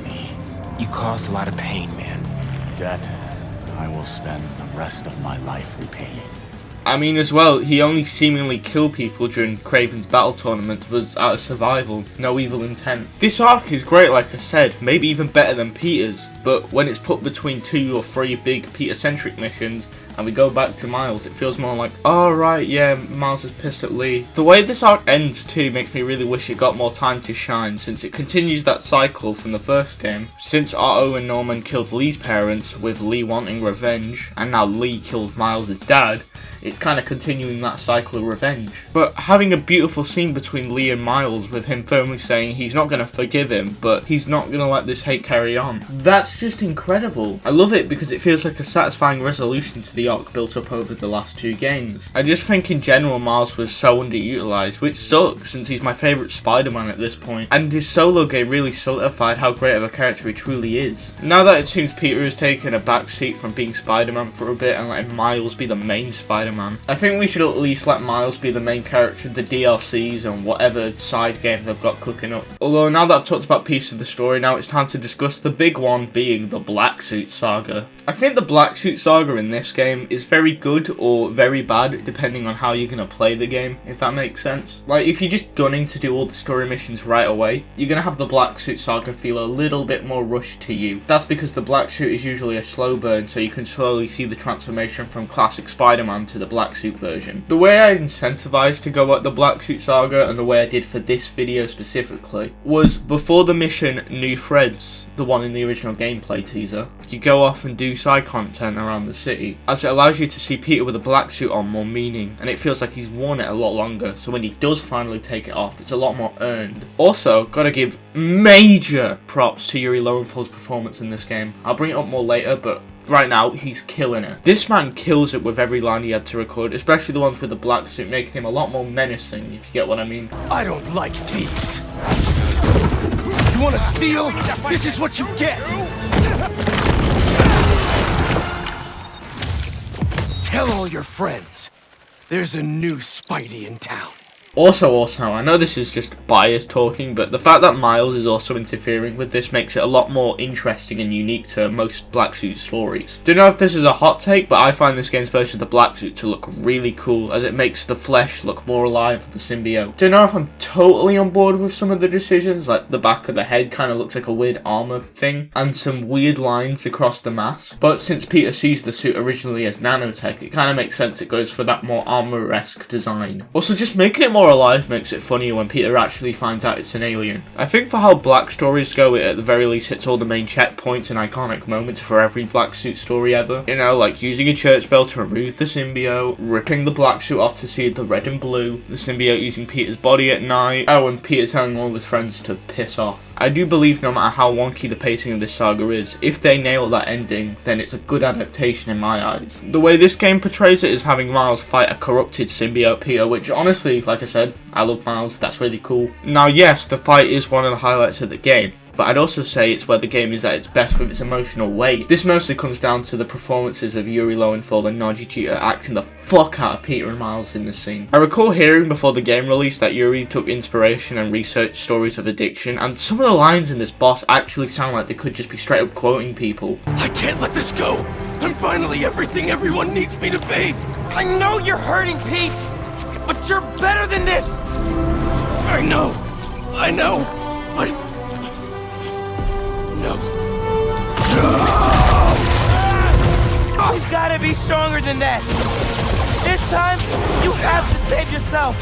me? You caused a lot of pain, man. Debt I will spend the rest of my life repaying. I mean, as well, he only seemingly killed people during Kraven's battle tournament was out of survival, no evil intent. This arc is great, like I said, maybe even better than Peter's, but when it's put between 2 or 3 big Peter-centric missions, and we go back to Miles, it feels more like, oh right, yeah, Miles is pissed at Lee. The way this arc ends too makes me really wish it got more time to shine, since it continues that cycle from the first game. Since Otto and Norman killed Lee's parents, with Lee wanting revenge, and now Lee killed Miles' dad, it's kind of continuing that cycle of revenge. But having a beautiful scene between Lee and Miles with him firmly saying he's not going to forgive him, but he's not going to let this hate carry on. That's just incredible. I love it because it feels like a satisfying resolution to the arc built up over the last 2 games. I just think in general Miles was so underutilized, which sucks since he's my favourite Spider-Man at this point, and his solo game really solidified how great of a character he truly is. Now that it seems Peter has taken a backseat from being Spider-Man for a bit and letting Miles be the main Spider-Man, I think we should at least let Miles be the main character of the DLCs and whatever side game they've got cooking up. Although now that I've talked about pieces of the story, now it's time to discuss the big one being the Black Suit Saga. I think the Black Suit Saga in this game is very good or very bad depending on how you're going to play the game, if that makes sense. Like, if you're just gunning to do all the story missions right away, you're going to have the Black Suit Saga feel a little bit more rushed to you. That's because the Black Suit is usually a slow burn, so you can slowly see the transformation from classic Spider-Man to the Black Suit version. The way I incentivized to go at the Black Suit Saga, and the way I did for this video specifically, was before the mission New Threads, the one in the original gameplay teaser, you go off and do side content around the city, as it allows you to see Peter with a black suit on more meaning, and it feels like he's worn it a lot longer, so when he does finally take it off, it's a lot more earned. Also, gotta give major props to Yuri Lowenthal's performance in this game. I'll bring it up more later, but right now, he's killing it. This man kills it with every line he had to record, especially the ones with the black suit, making him a lot more menacing, if you get what I mean. I don't like thieves. You wanna steal? This is what you get! Tell all your friends, there's a new Spidey in town. Also, I know this is just bias talking, but the fact that Miles is also interfering with this makes it a lot more interesting and unique to most Black Suit stories. Don't know if this is a hot take, but I find this game's version of the Black Suit to look really cool, as it makes the flesh look more alive with the symbiote. Don't know if I'm totally on board with some of the decisions, like the back of the head kind of looks like a weird armor thing, and some weird lines across the mask. But since Peter sees the suit originally as nanotech, it kind of makes sense it goes for that more armor-esque design. Also, just making it more alive makes it funnier when Peter actually finds out it's an alien. I think for how Black stories go, it at the very least hits all the main checkpoints and iconic moments for every Black Suit story ever. You know, like using a church bell to remove the symbiote, ripping the Black Suit off to see the red and blue, the symbiote using Peter's body at night, oh, and Peter telling all his friends to piss off. I do believe no matter how wonky the pacing of this saga is, if they nail that ending, then it's a good adaptation in my eyes. The way this game portrays it is having Miles fight a corrupted symbiote Peter, which honestly, like I said, I love Miles, that's really cool. Now yes, the fight is one of the highlights of the game, but I'd also say it's where the game is at its best with its emotional weight. This mostly comes down to the performances of Yuri Lowenthal and Naji Cheetah acting the fuck out of Peter and Miles in this scene. I recall hearing before the game release that Yuri took inspiration and researched stories of addiction, and some of the lines in this boss actually sound like they could just be straight up quoting people. I can't let this go! I'm finally everything everyone needs me to be! I know you're hurting, Pete! But you're better than this! I know, but... No. You've gotta be stronger than that! This time, you have to save yourself!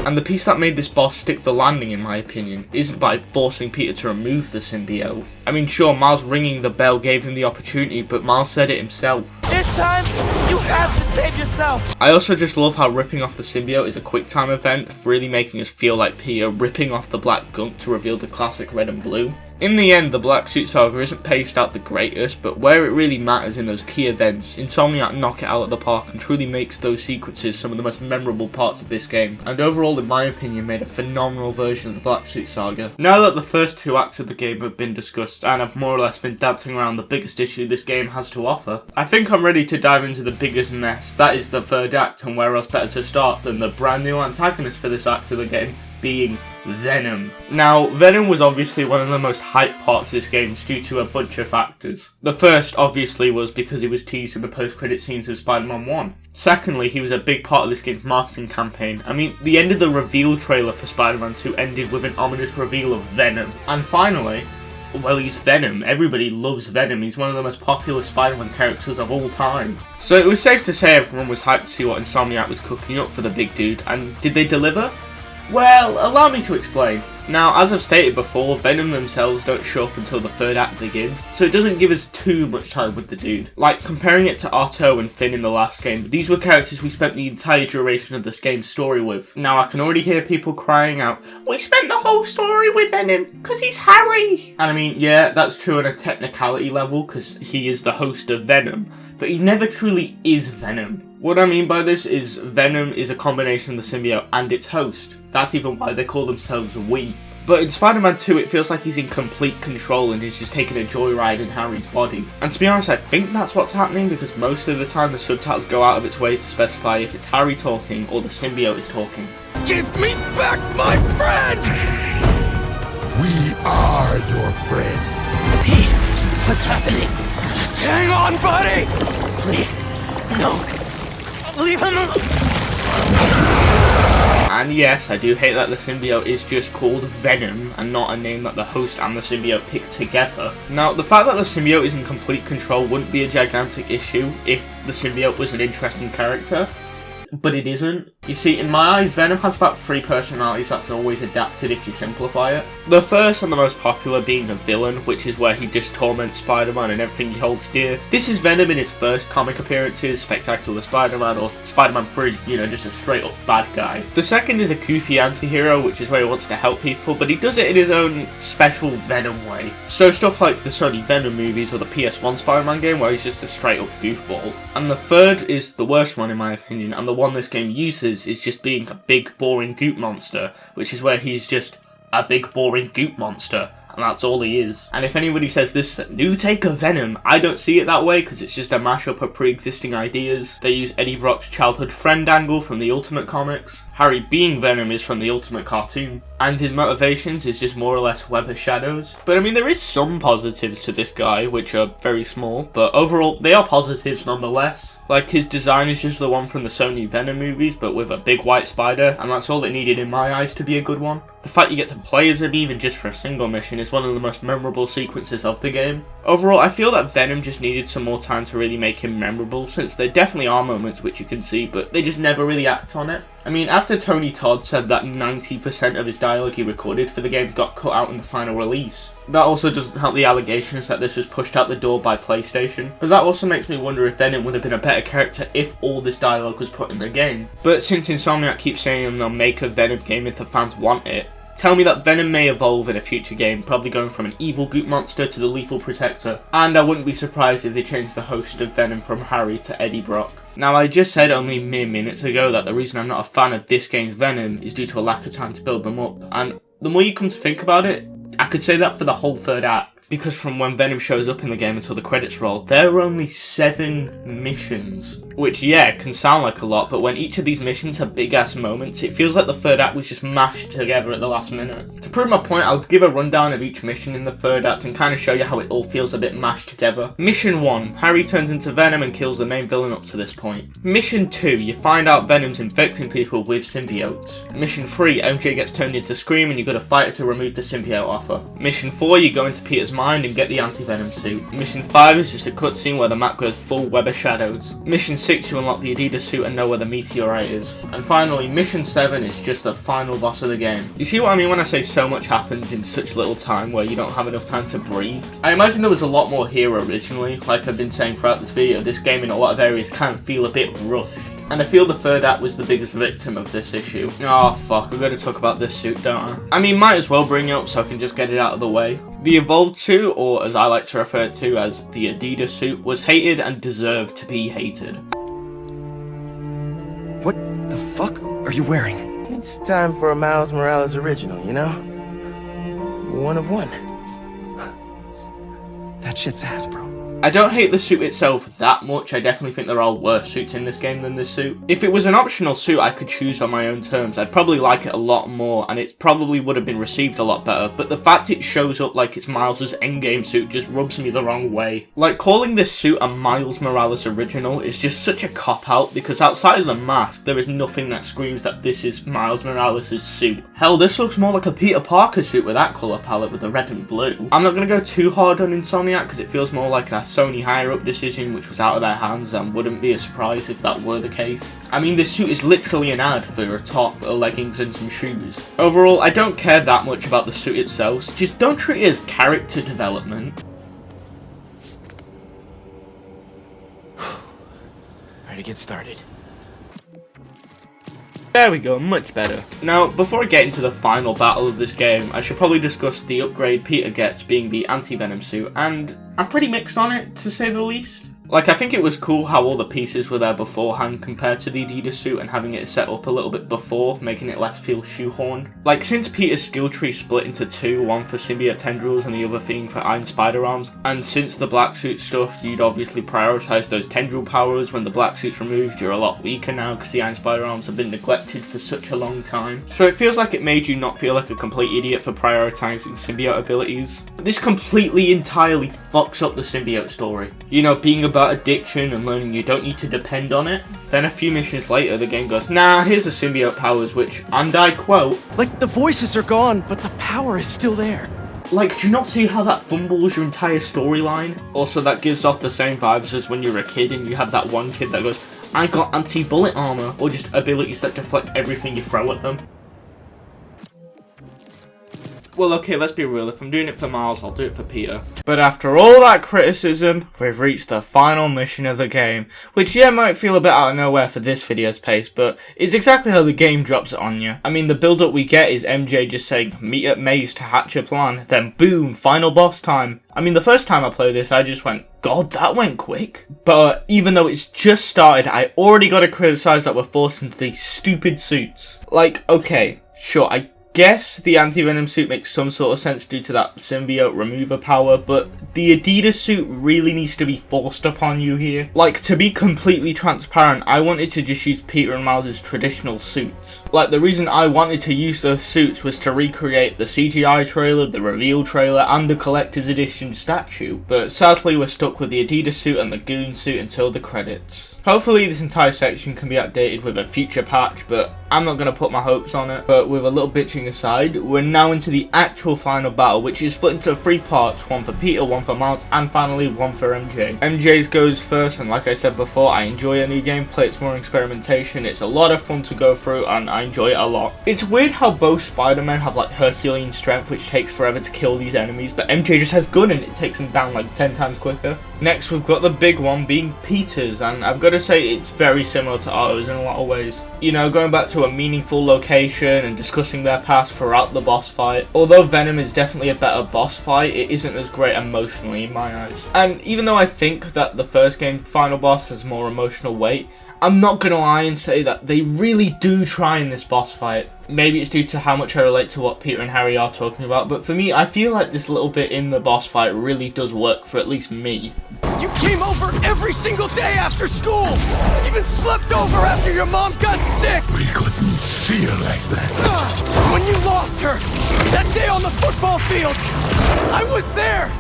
And the piece that made this boss stick the landing, in my opinion, isn't by forcing Peter to remove the symbiote. I mean, sure, Miles ringing the bell gave him the opportunity, but Miles said it himself. This time, you have to save yourself! I also just love how ripping off the symbiote is a quick time event, really making us feel like Peter ripping off the black gunk to reveal the classic red and blue. In the end, the Black Suit Saga isn't paced out the greatest, but where it really matters in those key events, Insomniac knock it out of the park and truly makes those sequences some of the most memorable parts of this game, and overall, in my opinion, made a phenomenal version of the Black Suit Saga. Now that the first 2 acts of the game have been discussed and have more or less been dancing around the biggest issue this game has to offer, I think I'm ready to dive into the biggest mess, that is the 3rd act, and where else better to start than the brand new antagonist for this act of the game, being Venom. Now, Venom was obviously one of the most hyped parts of this game due to a bunch of factors. The first, obviously, was because he was teased in the post-credit scenes of Spider-Man 1. Secondly, he was a big part of this game's marketing campaign. I mean, the end of the reveal trailer for Spider-Man 2 ended with an ominous reveal of Venom. And finally, well, he's Venom. Everybody loves Venom. He's one of the most popular Spider-Man characters of all time. So it was safe to say everyone was hyped to see what Insomniac was cooking up for the big dude. And did they deliver? Well, allow me to explain. Now, as I've stated before, Venom themselves don't show up until the third act begins, so it doesn't give us too much time with the dude. Like, comparing it to Otto and Finn in the last game, these were characters we spent the entire duration of this game's story with. Now, I can already hear people crying out, "We spent the whole story with Venom, because he's Harry!" And I mean, yeah, that's true on a technicality level, because he is the host of Venom, but he never truly is Venom. What I mean by this is Venom is a combination of the symbiote and its host. That's even why they call themselves we. But in Spider-Man 2 it feels like he's in complete control and he's just taking a joyride in Harry's body. And to be honest, I think that's what's happening because most of the time the subtitles go out of its way to specify if it's Harry talking or the symbiote is talking. Give me back my friend! We are your friend. Pete, what's happening? Just hang on, buddy! Please, no. Leave him alone. And yes, I do hate that the symbiote is just called Venom and not a name that the host and the symbiote picked together. Now, the fact that the symbiote is in complete control wouldn't be a gigantic issue if the symbiote was an interesting character, but it isn't. You see, in my eyes, Venom has about 3 personalities that's always adapted if you simplify it. The first and the most popular being a villain, which is where he just torments Spider-Man and everything he holds dear. This is Venom in his first comic appearances, Spectacular Spider-Man or Spider-Man 3, you know, just a straight up bad guy. The second is a goofy anti-hero, which is where he wants to help people, but he does it in his own special Venom way. So stuff like the Sony Venom movies or the PS1 Spider-Man game where he's just a straight up goofball. And the third is the worst one in my opinion, and the one this game uses is just being a big boring goop monster, which is where he's just a big boring goop monster, and that's all he is. And if anybody says this is a new take of Venom, I don't see it that way because it's just a mashup of pre-existing ideas. They use Eddie Brock's childhood friend angle from the Ultimate comics, Harry being Venom is from the Ultimate cartoon, and his motivations is just more or less Web of Shadows. But I mean, there is some positives to this guy, which are very small, but overall they are positives nonetheless. Like, his design is just the one from the Sony Venom movies, but with a big white spider, and that's all it needed in my eyes to be a good one. The fact you get to play as him, even just for a single mission, is one of the most memorable sequences of the game. Overall, I feel that Venom just needed some more time to really make him memorable, since there definitely are moments which you can see, but they just never really act on it. I mean, after Tony Todd said that 90% of his dialogue he recorded for the game got cut out in the final release. That also doesn't help the allegations that this was pushed out the door by PlayStation, but that also makes me wonder if Venom would have been a better character if all this dialogue was put in the game. But since Insomniac keeps saying they'll make a Venom game if the fans want it, tell me that Venom may evolve in a future game, probably going from an evil goop monster to the lethal protector, and I wouldn't be surprised if they changed the host of Venom from Harry to Eddie Brock. Now, I just said only mere minutes ago that the reason I'm not a fan of this game's Venom is due to a lack of time to build them up, and the more you come to think about it, I could say that for the whole third act, because from when Venom shows up in the game until the credits roll, there are only 7 missions. Which, yeah, can sound like a lot, but when each of these missions have big-ass moments, it feels like the third act was just mashed together at the last minute. To prove my point, I'll give a rundown of each mission in the third act and kind of show you how it all feels a bit mashed together. Mission 1, Harry turns into Venom and kills the main villain up to this point. Mission 2, you find out Venom's infecting people with symbiotes. Mission 3, MJ gets turned into Scream and you gotta fight her to remove the symbiote off her. Mission 4, you go into Peter's mind and get the Anti-Venom Suit. Mission 5 is just a cutscene where the map goes full Web of Shadows. Mission 6, you unlock the Adidas Suit and know where the meteorite is. And finally, Mission 7 is just the final boss of the game. You see what I mean when I say so much happened in such little time where you don't have enough time to breathe? I imagine there was a lot more here originally. Like I've been saying throughout this video, this game in a lot of areas can feel a bit rushed. And I feel the third act was the biggest victim of this issue. Oh fuck, I've got to talk about this suit, don't I? I mean, might as well bring it up so I can just get it out of the way. The Evolved Suit, or as I like to refer to as the Adidas Suit, was hated and deserved to be hated. What the fuck are you wearing? It's time for a Miles Morales original, you know? One of one. That shit's ass, bro. I don't hate the suit itself that much. I definitely think there are worse suits in this game than this suit. If it was an optional suit I could choose on my own terms, I'd probably like it a lot more and it probably would have been received a lot better, but the fact it shows up like it's Miles' endgame suit just rubs me the wrong way. Like, calling this suit a Miles Morales original is just such a cop-out because outside of the mask, there is nothing that screams that this is Miles Morales' suit. Hell, this looks more like a Peter Parker suit with that colour palette with the red and blue. I'm not going to go too hard on Insomniac because it feels more like a Sony higher-up decision which was out of their hands, and wouldn't be a surprise if that were the case. I mean, this suit is literally an ad for a top, a leggings and some shoes. Overall, I don't care that much about the suit itself, so just don't treat it as character development. Ready to get started. There we go, much better. Now, before I get into the final battle of this game, I should probably discuss the upgrade Peter gets, being the Anti-Venom Suit, and I'm pretty mixed on it, to say the least. Like, I think it was cool how all the pieces were there beforehand compared to the Adidas Suit, and having it set up a little bit before, making it less feel shoehorned. Like, since Peter's skill tree split into two, one for symbiote tendrils and the other thing for iron spider arms, and since the black suit stuff, you'd obviously prioritise those tendril powers. When the black suit's removed, you're a lot weaker now because the iron spider arms have been neglected for such a long time. So it feels like it made you not feel like a complete idiot for prioritising symbiote abilities. But this completely, entirely fucks up the symbiote story. You know, being about addiction and learning you don't need to depend on it. Then a few missions later, the game goes, nah, here's the symbiote powers, which, and I quote, like the voices are gone, but the power is still there. Like, do you not see how that fumbles your entire storyline? Also, that gives off the same vibes as when you're a kid and you have that one kid that goes, I got anti-bullet armor, or just abilities that deflect everything you throw at them. Well, okay, let's be real. If I'm doing it for Miles, I'll do it for Peter. But after all that criticism, we've reached the final mission of the game, which yeah, might feel a bit out of nowhere for this video's pace, but it's exactly how the game drops it on you. I mean, the build-up we get is MJ just saying, meet at Maze to hatch a plan, then boom, final boss time. I mean, the first time I played this, I just went, God, that went quick. But even though it's just started, I already got to criticize that we're forced into these stupid suits. Like, okay, sure, I guess the Anti-Venom Suit makes some sort of sense due to that symbiote remover power, but the Adidas Suit really needs to be forced upon you here. Like, to be completely transparent, I wanted to just use Peter and Miles' traditional suits. Like, the reason I wanted to use those suits was to recreate the CGI trailer, the reveal trailer, and the collector's edition statue, but sadly we're stuck with the Adidas Suit and the Goon Suit until the credits. Hopefully this entire section can be updated with a future patch, but I'm not going to put my hopes on it. But with a little bitching aside, we're now into the actual final battle, which is split into 3 parts, one for Peter, one for Miles, and finally one for MJ. MJ's goes first, and like I said before, I enjoy a new gameplay. It's more experimentation, it's a lot of fun to go through, and I enjoy it a lot. It's weird how both Spider-Men have like Herculean strength, which takes forever to kill these enemies, but MJ just has gun and it takes them down like 10 times quicker. Next we've got the big one being Peter's, and I've got to say it's very similar to Otto's in a lot of ways. You know, going back to a meaningful location and discussing their past throughout the boss fight. Although Venom is definitely a better boss fight, it isn't as great emotionally in my eyes. And even though I think that the first game final boss has more emotional weight, I'm not gonna lie and say that they really do try in this boss fight. Maybe it's due to how much I relate to what Peter and Harry are talking about, but for me, I feel like this little bit in the boss fight really does work for at least me. You came over every single day after school! Even slept over after your mom got sick! We couldn't see her like that. When you lost her, that day on the football field, I was there!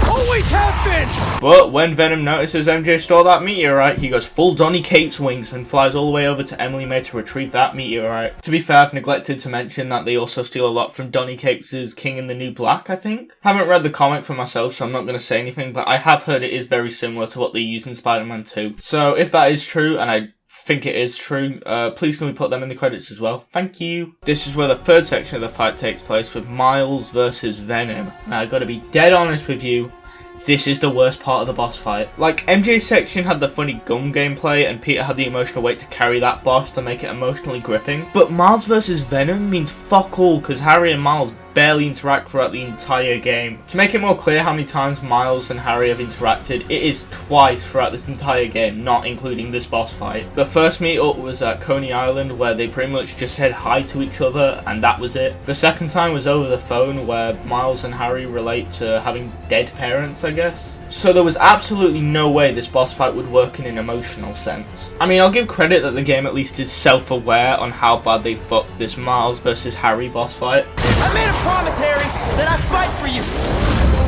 Always have been! But when Venom notices MJ stole that meteorite, he goes full Donny Cates wings and flies all the way over to Emily May to retrieve that meteorite. To be fair, I've neglected to mention that they also steal a lot from Donny Cates' King in the New Black, I think. Haven't read the comic for myself, so I'm not going to say anything, but I have heard it is very similar to what they use in Spider-Man 2. So if that is true, and I think it is true, please can we put them in the credits as well? Thank you. This is where the third section of the fight takes place with Miles versus Venom. Now I gotta be dead honest with you, this is the worst part of the boss fight. Like, MJ's section had the funny gum gameplay and Peter had the emotional weight to carry that boss to make it emotionally gripping. But Miles vs Venom means fuck all because Harry and Miles barely interact throughout the entire game. To make it more clear how many times Miles and Harry have interacted, it is twice throughout this entire game, not including this boss fight. The first meet up was at Coney Island where they pretty much just said hi to each other and that was it. The second time was over the phone where Miles and Harry relate to having dead parents, I guess. So there was absolutely no way this boss fight would work in an emotional sense. I mean, I'll give credit that the game at least is self-aware on how bad they fucked this Miles versus Harry boss fight. I made a promise, Harry, that I'd fight for you.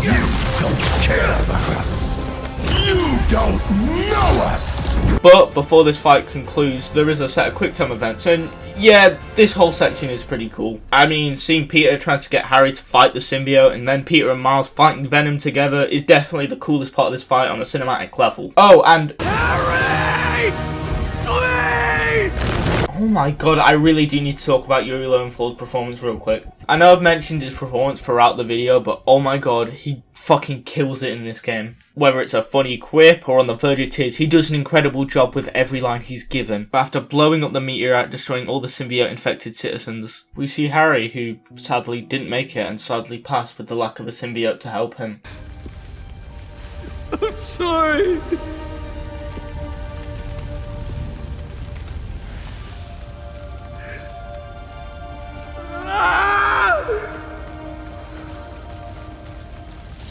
You don't care about us. You don't know us. But before this fight concludes, there is a set of quick time events, and yeah, this whole section is pretty cool. I mean, seeing Peter trying to get Harry to fight the symbiote, and then Peter and Miles fighting Venom together is definitely the coolest part of this fight on a cinematic level. Oh, and Harry! Please! oh my god, I really do need to talk about Yuri Lowenthal's performance real quick. I know I've mentioned his performance throughout the video, but oh my god, he fucking kills it in this game. Whether it's a funny quip or on the verge of tears, he does an incredible job with every line he's given. But after blowing up the meteorite, destroying all the symbiote-infected citizens, we see Harry, who sadly didn't make it and sadly passed with the lack of a symbiote to help him. I'm sorry.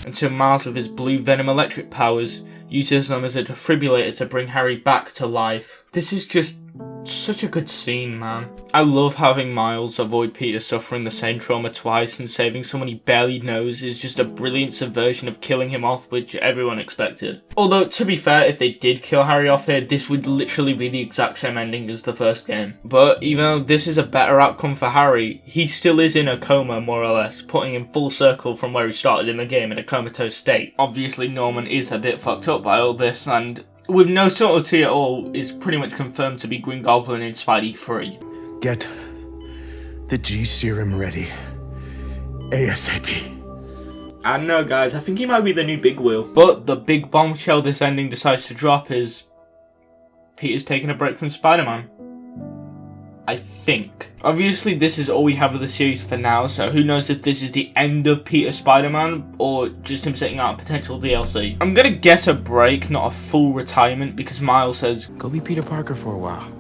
Until Miles, with his blue Venom electric powers, uses them as a defibrillator to bring Harry back to life. This is just such a good scene, man. I love having Miles avoid Peter suffering the same trauma twice, and saving someone he barely knows is just a brilliant subversion of killing him off, which everyone expected. Although, to be fair, if they did kill Harry off here, this would literally be the exact same ending as the first game. But even though this is a better outcome for Harry, he still is in a coma, more or less, putting him full circle from where he started in the game in a comatose state. Obviously, Norman is a bit fucked up by all this, and with no subtlety at all, is pretty much confirmed to be Green Goblin in Spidey 3. Get the G serum ready. ASAP. I don't know, guys, I think he might be the new Big Wheel. But the big bombshell this ending decides to drop is Peter's taking a break from Spider-Man. I think. Obviously, this is all we have of the series for now, so who knows if this is the end of Peter Spider-Man or just him setting out a potential DLC. I'm gonna guess a break, not a full retirement, because Miles says, Go be Peter Parker for a while.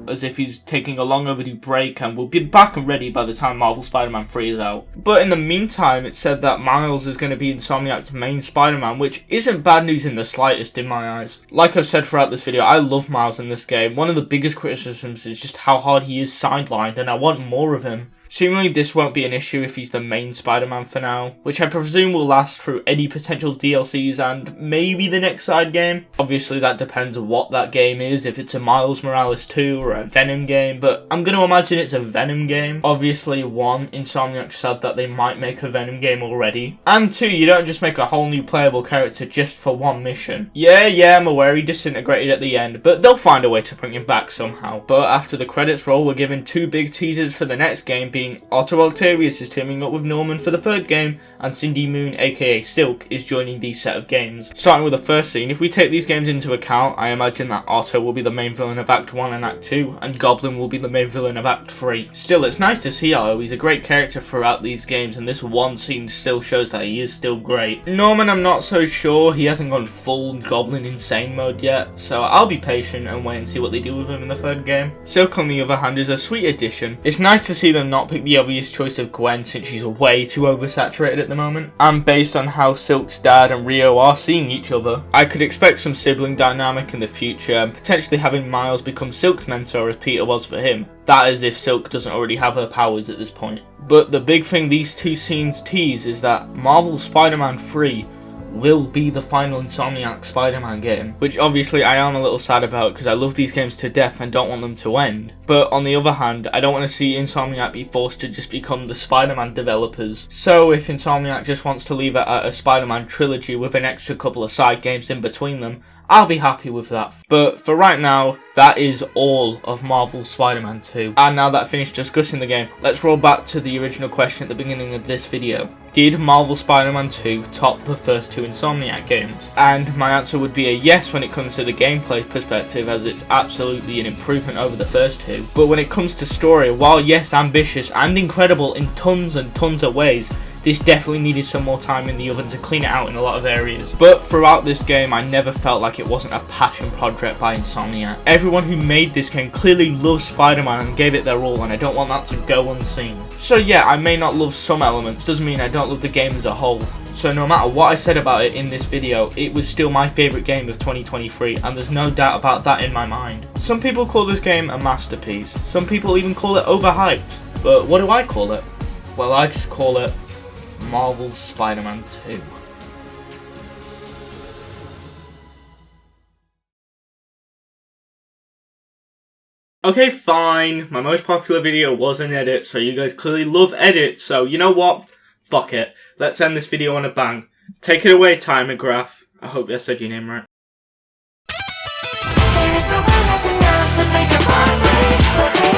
as if he's taking a long overdue break and will be back and ready by the time Marvel Spider-Man 3 is out. But in the meantime, it's said that Miles is going to be Insomniac's main Spider-Man, which isn't bad news in the slightest in my eyes. Like I've said throughout this video, I love Miles in this game. One of the biggest criticisms is just how hard he is sidelined, and I want more of him. Seemingly this won't be an issue if he's the main Spider-Man for now, which I presume will last through any potential DLCs and maybe the next side game. Obviously that depends on what that game is, if it's a Miles Morales 2 or a Venom game, but I'm going to imagine it's a Venom game. Obviously, 1, Insomniac said that they might make a Venom game already, and 2, you don't just make a whole new playable character just for one mission. Yeah, I'm aware he disintegrated at the end, but they'll find a way to bring him back somehow. But after the credits roll, we're given 2 big teasers for the next game, being Otto Octavius is teaming up with Norman for the 3rd game, and Cindy Moon aka Silk is joining these set of games. Starting with the first scene, if we take these games into account, I imagine that Otto will be the main villain of Act 1 and Act 2, and Goblin will be the main villain of Act 3. Still, it's nice to see Otto, he's a great character throughout these games, and this one scene still shows that he is still great. Norman, I'm not so sure, he hasn't gone full Goblin insane mode yet, so I'll be patient and wait and see what they do with him in the 3rd game. Silk, on the other hand, is a sweet addition. It's nice to see them not pick the obvious choice of Gwen, since she's way too oversaturated at the moment, and based on how Silk's dad and Rio are seeing each other, I could expect some sibling dynamic in the future, and potentially having Miles become Silk's mentor as Peter was for him. That is if Silk doesn't already have her powers at this point. But the big thing these 2 scenes tease is that Marvel Spider-Man 3 will be the final Insomniac Spider-Man game, which obviously I am a little sad about because I love these games to death and don't want them to end. But on the other hand, I don't want to see Insomniac be forced to just become the Spider-Man developers. So if Insomniac just wants to leave it at a Spider-Man trilogy with an extra couple of side games in between them, I'll be happy with that. But for right now, that is all of Marvel Spider-Man 2. And now that I've finished discussing the game, let's roll back to the original question at the beginning of this video. Did Marvel Spider-Man 2 top the first 2 Insomniac games? And my answer would be a yes when it comes to the gameplay perspective, as it's absolutely an improvement over the first 2. But when it comes to story, while yes, ambitious and incredible in tons and tons of ways, this definitely needed some more time in the oven to clean it out in a lot of areas. But throughout this game, I never felt like it wasn't a passion project by Insomniac. Everyone who made this game clearly loves Spider-Man and gave it their all, and I don't want that to go unseen. So yeah, I may not love some elements, doesn't mean I don't love the game as a whole. So no matter what I said about it in this video, it was still my favourite game of 2023, and there's no doubt about that in my mind. Some people call this game a masterpiece, some people even call it overhyped, but what do I call it? Well, I just call it Marvel Spider-Man 2. Okay, fine. My most popular video was an edit, so you guys clearly love edits, so you know what? Fuck it. Let's end this video on a bang. Take it away, Timer Graph. I hope I said your name right. There is no way that's enough to make a mind break.